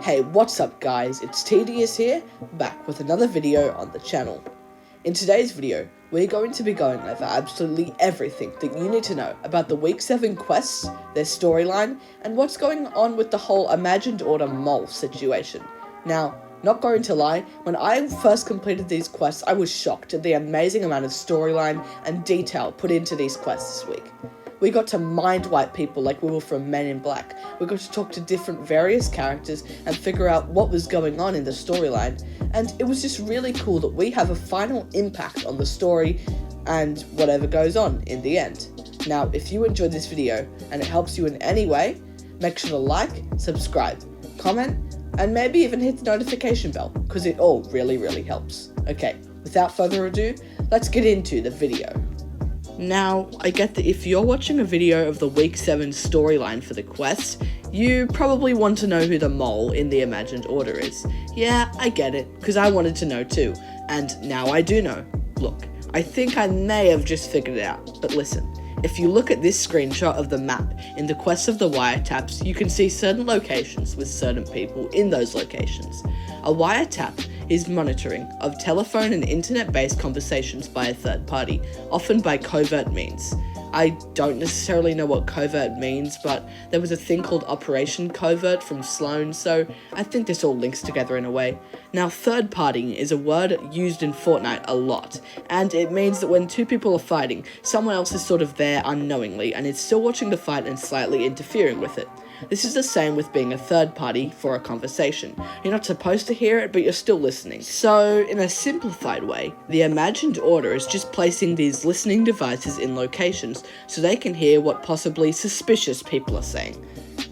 Hey, what's up guys, it's TDS here, back with another video on the channel. In today's video, we're going to be going over absolutely everything that you need to know about the Week 7 quests, their storyline, and what's going on with the whole Imagined Order mole situation. Now, not going to lie, when I first completed these quests, I was shocked at the amazing amount of storyline and detail put into these quests this week. We got to mind wipe people like we were from Men in Black. We got to talk to different various characters and figure out what was going on in the storyline. And it was just really cool that we have a final impact on the story and whatever goes on in the end. Now, if you enjoyed this video and it helps you in any way, make sure to like, subscribe, comment, and maybe even hit the notification bell, because it all really helps. Okay, without further ado, let's get into the video. Now, I get that if you're watching a video of the Week 7 storyline for the quest, you probably want to know who the mole in the Imagined Order is. Yeah, I get it, because I wanted to know too, and now I do know. Look, I think I may have just figured it out, but listen. If you look at this screenshot of the map in the Quest of the Wiretaps, you can see certain locations with certain people in those locations. A wiretap is monitoring of telephone and internet-based conversations by a third party, often by covert means. I don't necessarily know what covert means, but there was a thing called Operation Covert from Sloan, so I think this all links together in a way. Now, third party is a word used in Fortnite a lot, and it means that when two people are fighting, someone else is sort of there unknowingly and is still watching the fight and slightly interfering with it. This is the same with being a third party for a conversation. You're not supposed to hear it, but you're still listening. So, in a simplified way, the Imagined Order is just placing these listening devices in locations so they can hear what possibly suspicious people are saying.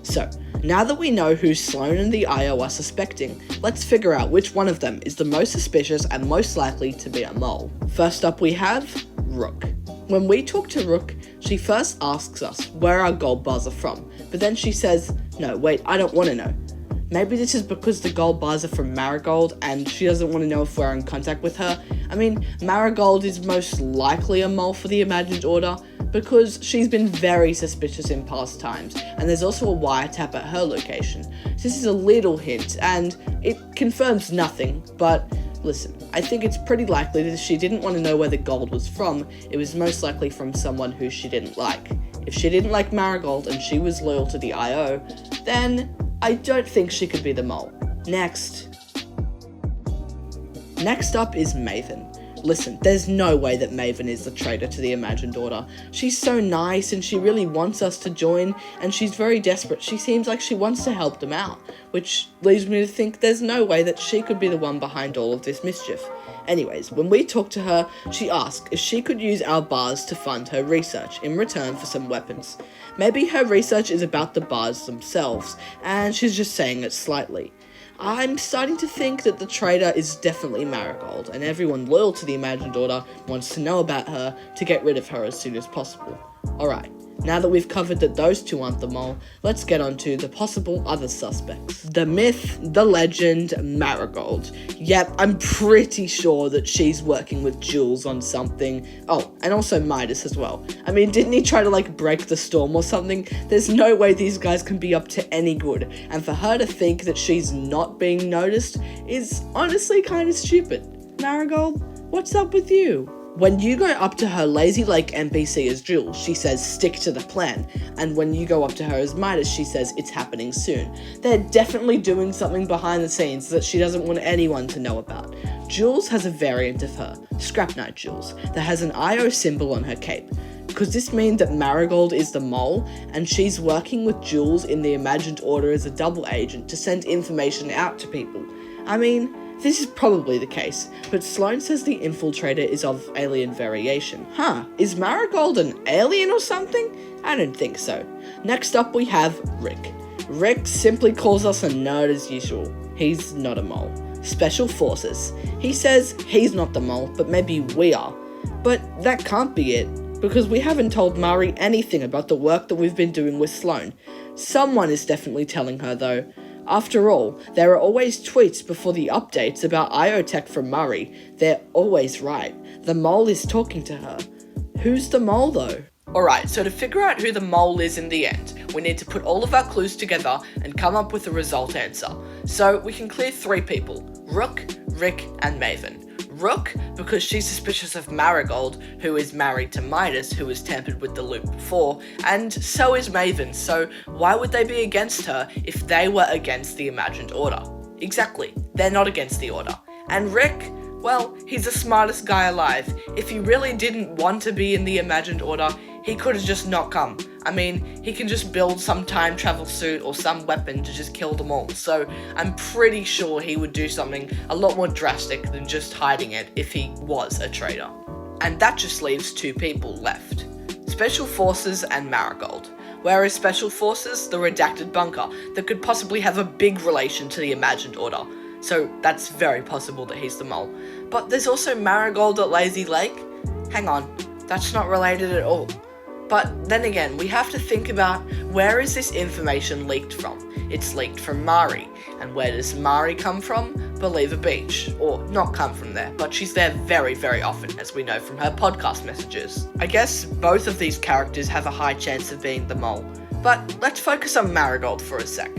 So, now that we know who Sloan and the IO are suspecting, let's figure out which one of them is the most suspicious and most likely to be a mole. First up we have Rook. When we talk to Rook, she first asks us where our gold bars are from, but then she says, no, wait, I don't want to know. Maybe this is because the gold bars are from Marigold and she doesn't want to know if we're in contact with her. I mean, Marigold is most likely a mole for the Imagined Order because she's been very suspicious in past times, and there's also a wiretap at her location. So this is a little hint, and it confirms nothing, but listen, I think it's pretty likely that if she didn't want to know where the gold was from, it was most likely from someone who she didn't like. If she didn't like Marigold and she was loyal to the IO, then I don't think she could be the mole. Next up is Maven. Listen, there's no way that Maven is the traitor to the Imagined Order. She's so nice and she really wants us to join, and she's very desperate. She seems like she wants to help them out, which leads me to think there's no way that she could be the one behind all of this mischief. Anyways, when we talked to her, she asked if she could use our bars to fund her research in return for some weapons. Maybe her research is about the bars themselves, and she's just saying it slightly. I'm starting to think that the traitor is definitely Marigold, and everyone loyal to the Imagined Order wants to know about her to get rid of her as soon as possible. Alright, now that we've covered that those two aren't the mole, let's get on to the possible other suspects. The myth, the legend, Marigold. Yep, I'm pretty sure that she's working with Jules on something. Oh, and also Midas as well. I mean, didn't he try to break the storm or something? There's no way these guys can be up to any good, and for her to think that she's not being noticed is honestly kind of stupid. Marigold, what's up with you? When you go up to her Lazy Lake NPC as Jules, she says stick to the plan, and when you go up to her as Midas, she says it's happening soon. They're definitely doing something behind the scenes that she doesn't want anyone to know about. Jules has a variant of her, Scrap Knight Jules, that has an IO symbol on her cape. Could this mean that Marigold is the mole, and she's working with Jules in the Imagined Order as a double agent to send information out to people? I mean, this is probably the case, but Sloan says the infiltrator is of alien variation. Huh, is Marigold an alien or something? I don't think so. Next up we have Rick. Rick simply calls us a nerd as usual. He's not a mole. Special Forces. He says he's not the mole, but maybe we are. But that can't be it, because we haven't told Mari anything about the work that we've been doing with Sloan. Someone is definitely telling her though. After all, there are always tweets before the updates about IO tech from Mari. They're always right. The mole is talking to her. Who's the mole though? Alright, so to figure out who the mole is in the end, we need to put all of our clues together and come up with a result answer. So we can clear 3 people: Rook, Rick, and Maven. Rook, because she's suspicious of Marigold, who is married to Midas, who was tampered with the loop before, and so is Maven, so why would they be against her if they were against the Imagined Order? Exactly, they're not against the Order. And Rick, well, he's the smartest guy alive. If he really didn't want to be in the Imagined Order, he could have just not come. I mean, he can just build some time travel suit or some weapon to just kill them all. So I'm pretty sure he would do something a lot more drastic than just hiding it if he was a traitor. And that just leaves 2 people left: Special Forces and Marigold. Whereas Special Forces, the redacted bunker that could possibly have a big relation to the Imagined Order. So that's very possible that he's the mole. But there's also Marigold at Lazy Lake. Hang on, that's not related at all. But then again, we have to think about, where is this information leaked from? It's leaked from Mari. And where does Mari come from? Believer Beach. Or not come from there, but she's there very, very often, as we know from her podcast messages. I guess both of these characters have a high chance of being the mole. But let's focus on Marigold for a sec.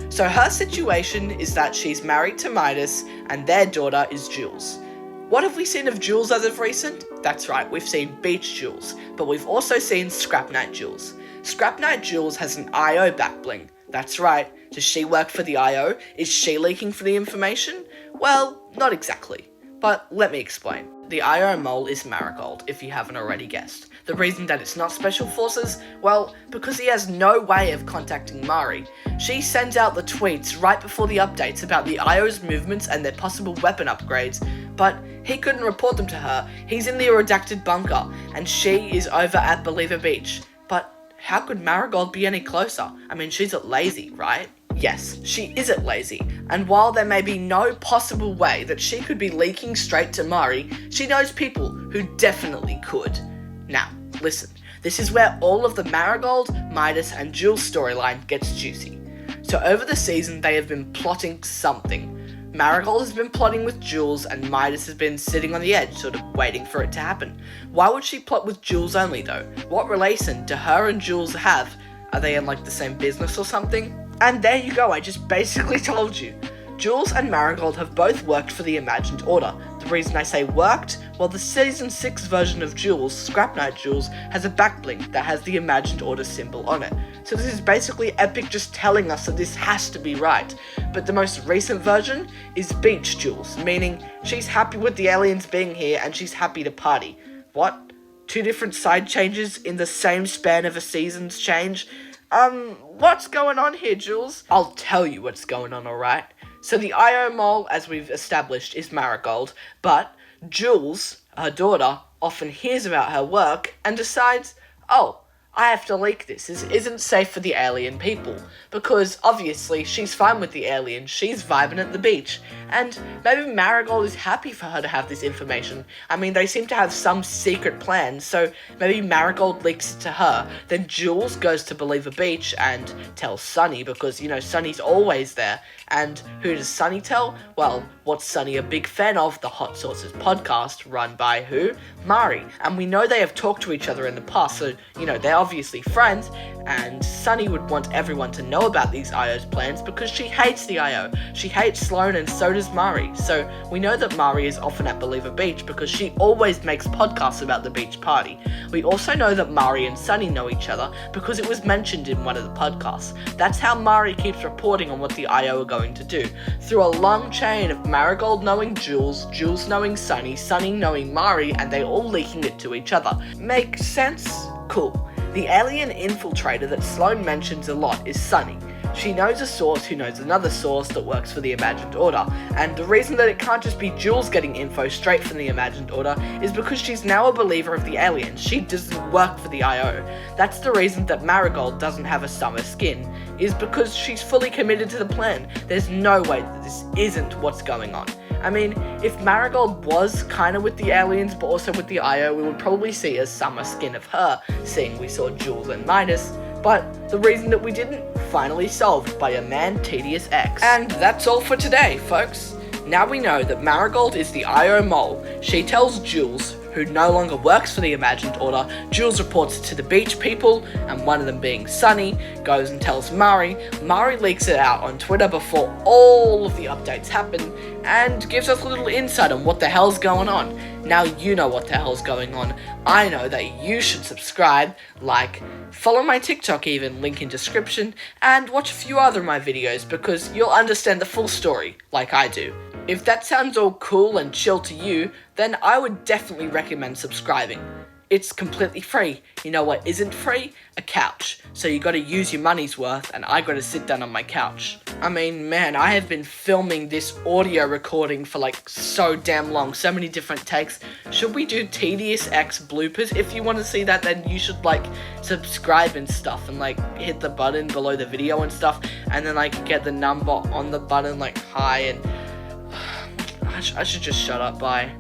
So her situation is that she's married to Midas, and their daughter is Jules. What have we seen of Jules as of recent? That's right, we've seen Beach Jules, but we've also seen Scrap Knight Jules. Scrap Knight Jules has an IO back bling. That's right, does she work for the IO? Is she leaking for the information? Well, not exactly, but let me explain. The IO mole is Marigold, if you haven't already guessed. The reason that it's not Special Forces? Well, because he has no way of contacting Mari. She sends out the tweets right before the updates about the IO's movements and their possible weapon upgrades, but he couldn't report them to her. He's in the redacted bunker, and she is over at Believer Beach. But how could Marigold be any closer? I mean, she's at Lazy, right? Yes, she is at Lazy, and while there may be no possible way that she could be leaking straight to Mari, she knows people who definitely could. Now, listen, this is where all of the Marigold, Midas, and Jules storyline gets juicy. So over the season, they have been plotting something. Marigold has been plotting with Jules, and Midas has been sitting on the edge, sort of waiting for it to happen. Why would she plot with Jules only, though? What relation do her and Jules have? Are they in, like, the same business or something? And there you go, I just basically told you. Jules and Marigold have both worked for the Imagined Order. The reason I say worked, well, the Season 6 version of Jules, Scrap Knight Jules, has a backbling that has the Imagined Order symbol on it. So this is basically Epic just telling us that this has to be right. But the most recent version is Beach Jules, meaning she's happy with the aliens being here and she's happy to party. What? 2 different side changes in the same span of a season's change? What's going on here, Jules? I'll tell you what's going on, alright? So the IO mole, as we've established, is Marigold, but Jules, her daughter, often hears about her work and decides, oh, I have to leak this. This isn't safe for the alien people. Because, obviously, she's fine with the aliens. She's vibing at the beach. And maybe Marigold is happy for her to have this information. I mean, they seem to have some secret plan, so maybe Marigold leaks it to her. Then Jules goes to Believer Beach and tells Sunny, because, you know, Sunny's always there. And who does Sunny tell? Well, what's Sunny a big fan of? The Hot Sauces podcast, run by who? Mari. And we know they have talked to each other in the past, so, you know, they're obviously friends, and Sunny would want everyone to know about these IO's plans because she hates the IO. She hates Sloane, and so does Mari. So we know that Mari is often at Believer Beach because she always makes podcasts about the beach party. We also know that Mari and Sunny know each other because it was mentioned in one of the podcasts. That's how Mari keeps reporting on what the IO are going to do. Through a long chain of Marigold knowing Jules, Jules knowing Sunny, Sunny knowing Mari, and they all leaking it to each other. Make sense? Cool. The alien infiltrator that Sloane mentions a lot is Sunny. She knows a source who knows another source that works for the Imagined Order, and the reason that it can't just be Jules getting info straight from the Imagined Order is because she's now a believer of the aliens. She doesn't work for the IO. That's the reason that Marigold doesn't have a summer skin, is because she's fully committed to the plan. There's no way that this isn't what's going on. I mean, if Marigold was kind of with the aliens but also with the IO, we would probably see a summer skin of her, seeing we saw Jules and Midas, but the reason that we didn't, finally solved by a man Tedious X. And that's all for today, folks. Now we know that Marigold is the IO mole. She tells Jules, who no longer works for the Imagined Order, Jules reports it to the beach people, and one of them being Sunny, goes and tells Mari. Mari leaks it out on Twitter before all of the updates happen, and gives us a little insight on what the hell's going on. Now you know what the hell's going on. I know that you should subscribe, like, follow my TikTok even, link in description, and watch a few other of my videos because you'll understand the full story, like I do. If that sounds all cool and chill to you, then I would definitely recommend subscribing. It's completely free. You know what isn't free? A couch. So you gotta use your money's worth, and I gotta sit down on my couch. I mean, man, I have been filming this audio recording for like so damn long, so many different takes. Should we do Tedious X bloopers? If you want to see that, then you should like subscribe and stuff, and like hit the button below the video and stuff, and then like get the number on the button like high, and I should just shut up, bye.